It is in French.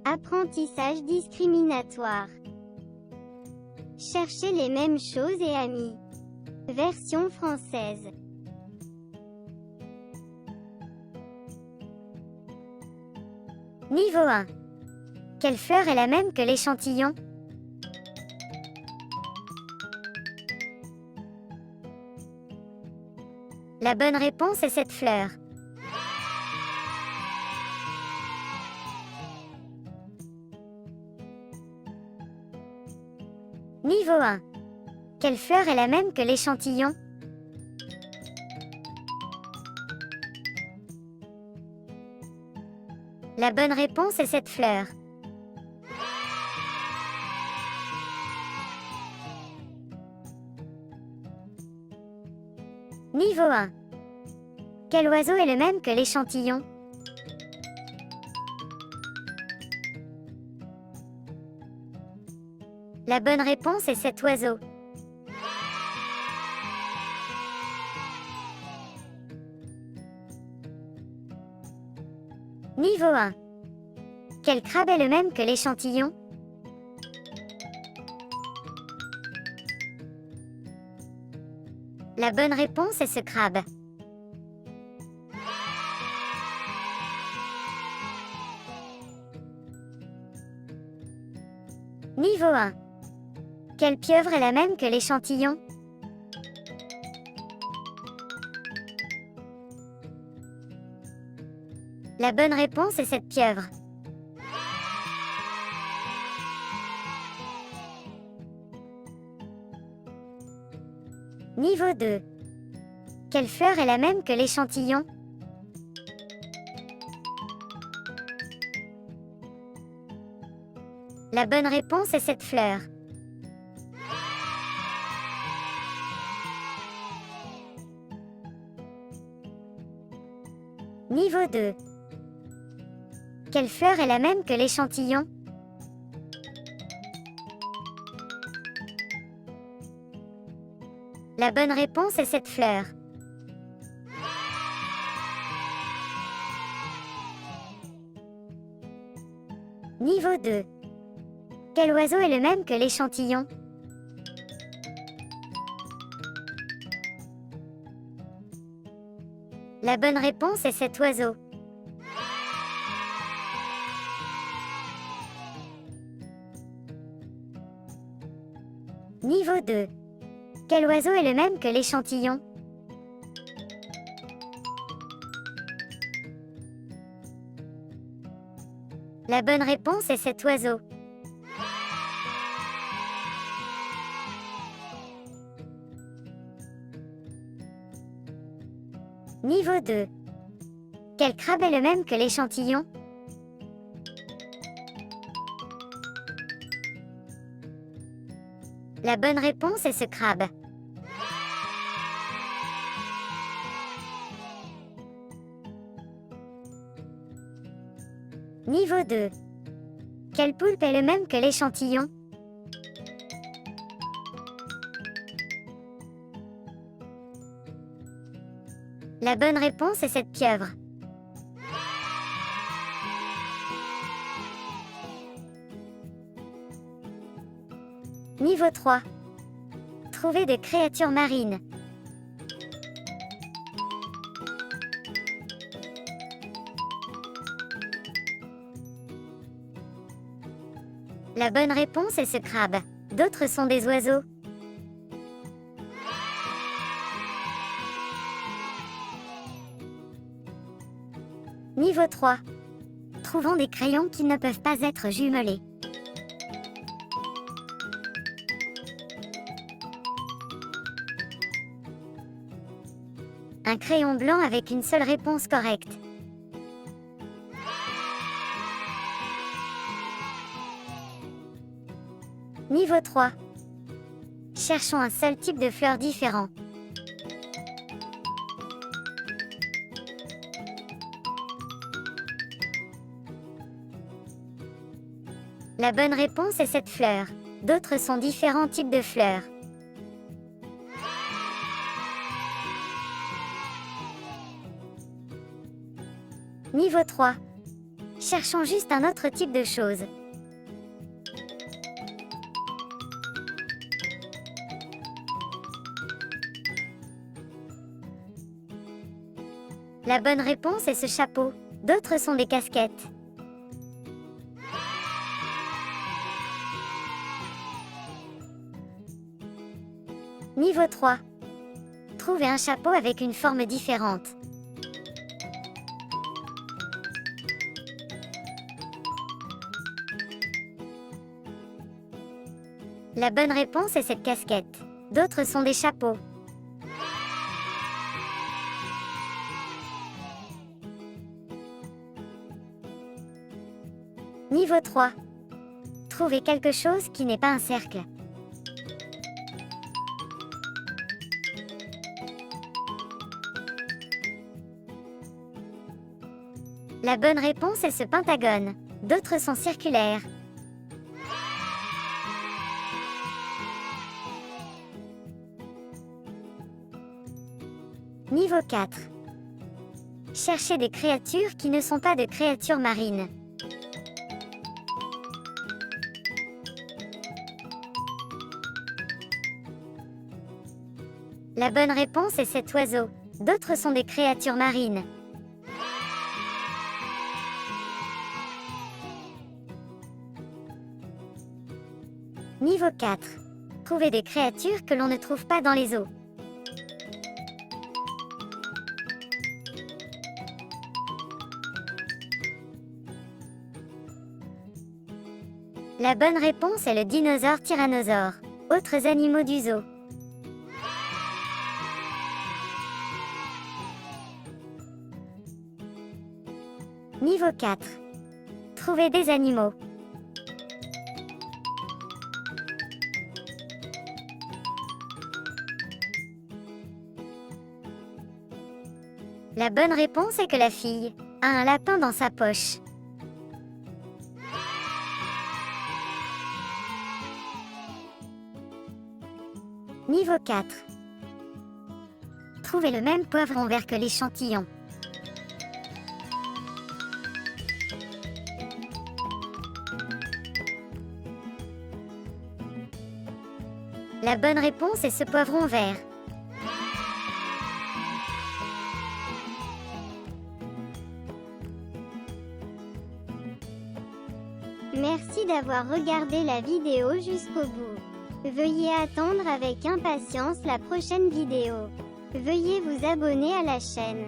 Apprentissage discriminatoire. Chercher les mêmes choses et amis. Version française. Niveau 1. Quelle fleur est la même que l'échantillon? La bonne réponse est cette fleur. Niveau 1. Quelle fleur est la même que l'échantillon? La bonne réponse est cette fleur. Niveau 1. Quel oiseau est le même que l'échantillon? La bonne réponse est cet oiseau. Niveau 1. Quel crabe est le même que l'échantillon? La bonne réponse est ce crabe. Niveau 1. Quelle pieuvre est la même que l'échantillon? La bonne réponse est cette pieuvre. Niveau 2. Quelle fleur est la même que l'échantillon? La bonne réponse est cette fleur. Niveau 2. Quelle fleur est la même que l'échantillon? La bonne réponse est cette fleur. Niveau 2. Quel oiseau est le même que l'échantillon? La bonne réponse est cet oiseau. Niveau 2. Quel oiseau est le même que l'échantillon? La bonne réponse est cet oiseau. Niveau 2. Quel crabe est le même que l'échantillon? La bonne réponse est ce crabe. Niveau 2. Quel poulpe est le même que l'échantillon? La bonne réponse est cette pieuvre. Niveau 3. Trouver des créatures marines. La bonne réponse est ce crabe. D'autres sont des oiseaux. Niveau 3. Trouvons des crayons qui ne peuvent pas être jumelés. Un crayon blanc avec une seule réponse correcte. Niveau 3. Cherchons un seul type de fleurs différent. La bonne réponse est cette fleur. D'autres sont différents types de fleurs. Niveau 3. Cherchons juste un autre type de chose. La bonne réponse est ce chapeau. D'autres sont des casquettes. Niveau 3. Trouvez un chapeau avec une forme différente. La bonne réponse est cette casquette. D'autres sont des chapeaux. Niveau 3. Trouvez quelque chose qui n'est pas un cercle. La bonne réponse est ce pentagone. D'autres sont circulaires. Niveau 4. Cherchez des créatures qui ne sont pas de créatures marines. La bonne réponse est cet oiseau. D'autres sont des créatures marines. Niveau 4. Trouvez des créatures que l'on ne trouve pas dans les eaux. La bonne réponse est le dinosaure tyrannosaure. Autres animaux du zoo. Niveau 4. Trouvez des animaux. La bonne réponse est que la fille a un lapin dans sa poche. Niveau 4. Trouvez le même poivron vert que l'échantillon. La bonne réponse est ce poivron vert. Merci d'avoir regardé la vidéo jusqu'au bout. Veuillez attendre avec impatience la prochaine vidéo. Veuillez vous abonner à la chaîne.